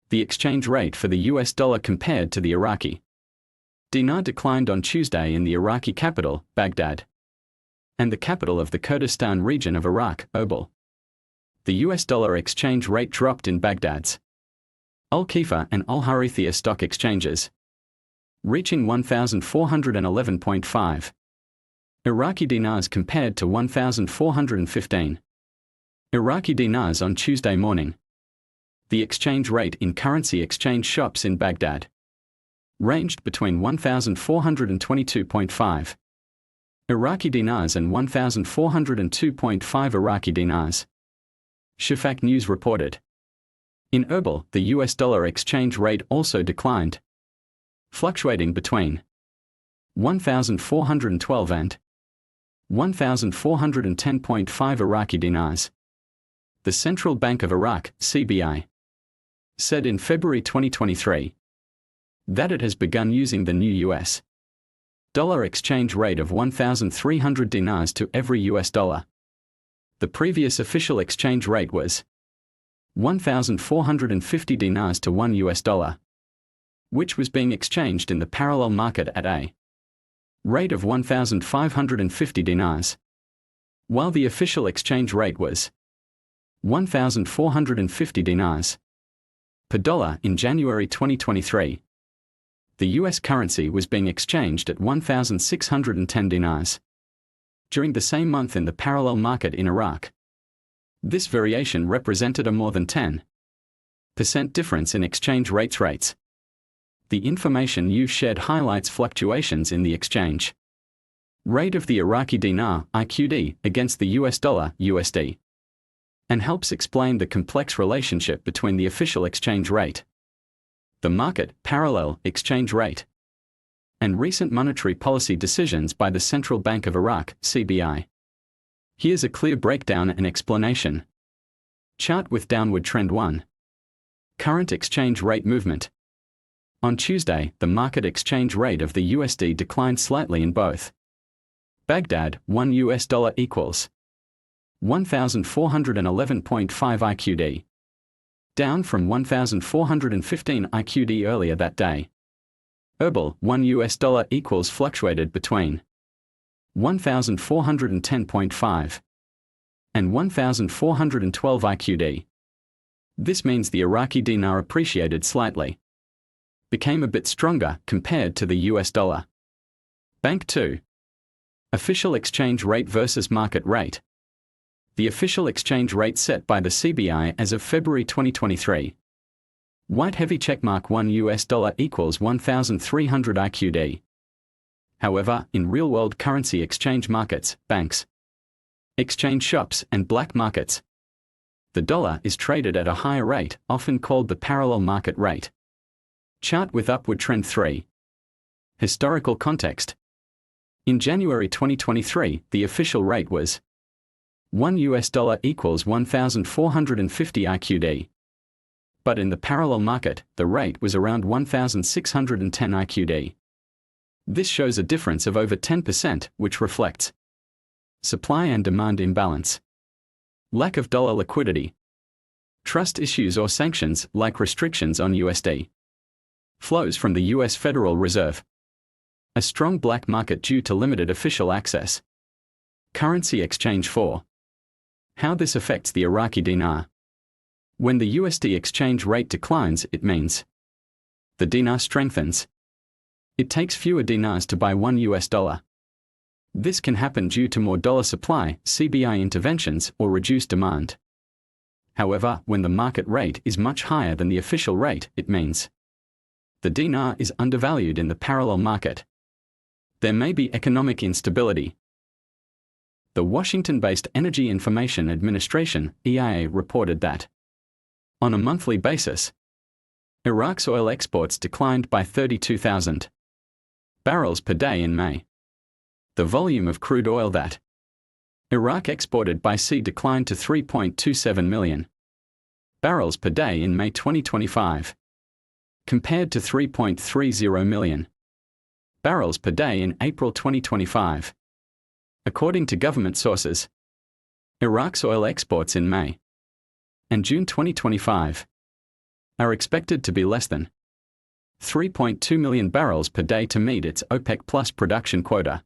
The exchange rate for the US dollar compared to the Iraqi dinar declined on Tuesday in the Iraqi capital, Baghdad, and the capital of the Kurdistan region of Iraq, Erbil. The US dollar exchange rate dropped in Baghdad's Al-Khifa and Al-Harithia stock exchanges, reaching 1,411.5 Iraqi dinars compared to 1,415 Iraqi dinars on Tuesday morning. The exchange rate in currency exchange shops in Baghdad ranged between 1,422.5 Iraqi dinars and 1,402.5 Iraqi dinars. Shafaq News reported. In Erbil, the US dollar exchange rate also declined, fluctuating between 1,412 and 1,410.5 Iraqi dinars. The Central Bank of Iraq, CBI, said in February 2023 that it has begun using the new US dollar exchange rate of 1,300 dinars to every US dollar. The previous official exchange rate was 1,450 dinars to $1 US, which was being exchanged in the parallel market at a rate of 1,550 dinars, while the official exchange rate was 1,450 dinars per dollar in January 2023. The US currency was being exchanged at 1,610 dinars during the same month in the parallel market in Iraq. This variation represented a more than 10% difference in exchange rates. The information you shared highlights fluctuations in the exchange rate of the Iraqi dinar, IQD, against the US dollar, USD, and helps explain the complex relationship between the official exchange rate, the market parallel exchange rate, and recent monetary policy decisions by the Central Bank of Iraq, CBI. Here's a clear breakdown and explanation. Chart with downward trend 1. Current exchange rate movement. On Tuesday, the market exchange rate of the USD declined slightly in both Baghdad, $1 US equals 1,411.5 IQD, down from 1,415 IQD earlier that day. Erbil, $1 US equals fluctuated between 1,410.5 and 1,412 IQD. This means the Iraqi dinar appreciated slightly, became a bit stronger compared to the US dollar. Bank 2. Official exchange rate versus market rate. The official exchange rate set by the CBI as of February 2023. White heavy checkmark $1 US equals 1,300 IQD. However, in real-world currency exchange markets, banks, exchange shops, and black markets, the dollar is traded at a higher rate, often called the parallel market rate. Chart with upward trend 3. Historical context. In January 2023, the official rate was $1 US equals 1,450 IQD. But in the parallel market, the rate was around 1,610 IQD. This shows a difference of over 10%, which reflects supply and demand imbalance, lack of dollar liquidity, trust issues or sanctions like restrictions on USD flows from the US Federal Reserve, a strong black market due to limited official access. Currency exchange 4. How this affects the Iraqi dinar. When the USD exchange rate declines, it means the dinar strengthens. It takes fewer dinars to buy $1 US. This can happen due to more dollar supply, CBI interventions, or reduced demand. However, when the market rate is much higher than the official rate, it means the dinar is undervalued in the parallel market. There may be economic instability. The Washington-based Energy Information Administration, EIA, reported that on a monthly basis, Iraq's oil exports declined by 32,000 barrels per day in May. The volume of crude oil that Iraq exported by sea declined to 3.27 million barrels per day in May 2025, compared to 3.30 million barrels per day in April 2025. According to government sources, Iraq's oil exports in May and June 2025 are expected to be less than 3.2 million barrels per day to meet its OPEC Plus production quota.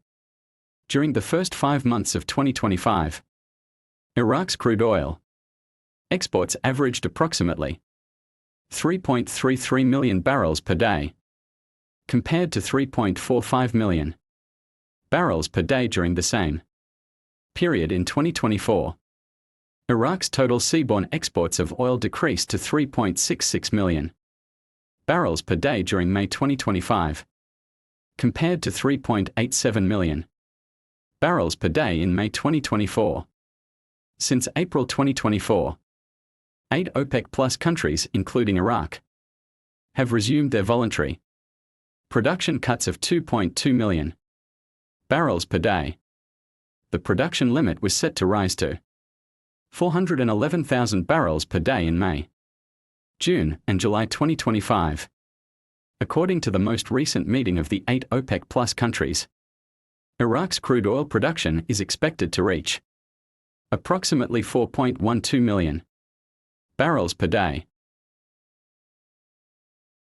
During the first 5 months of 2025, Iraq's crude oil exports averaged approximately 3.33 million barrels per day, compared to 3.45 million barrels per day during the same period in 2024. Iraq's total seaborne exports of oil decreased to 3.66 million barrels per day during May 2025, compared to 3.87 million barrels per day in May 2024. Since April 2024, 8 OPEC Plus countries, including Iraq, have resumed their voluntary production cuts of 2.2 million barrels per day. The production limit was set to rise to 411,000 barrels per day in May, June, and July 2025. According to the most recent meeting of the 8 OPEC Plus countries, Iraq's crude oil production is expected to reach approximately 4.12 million barrels per day.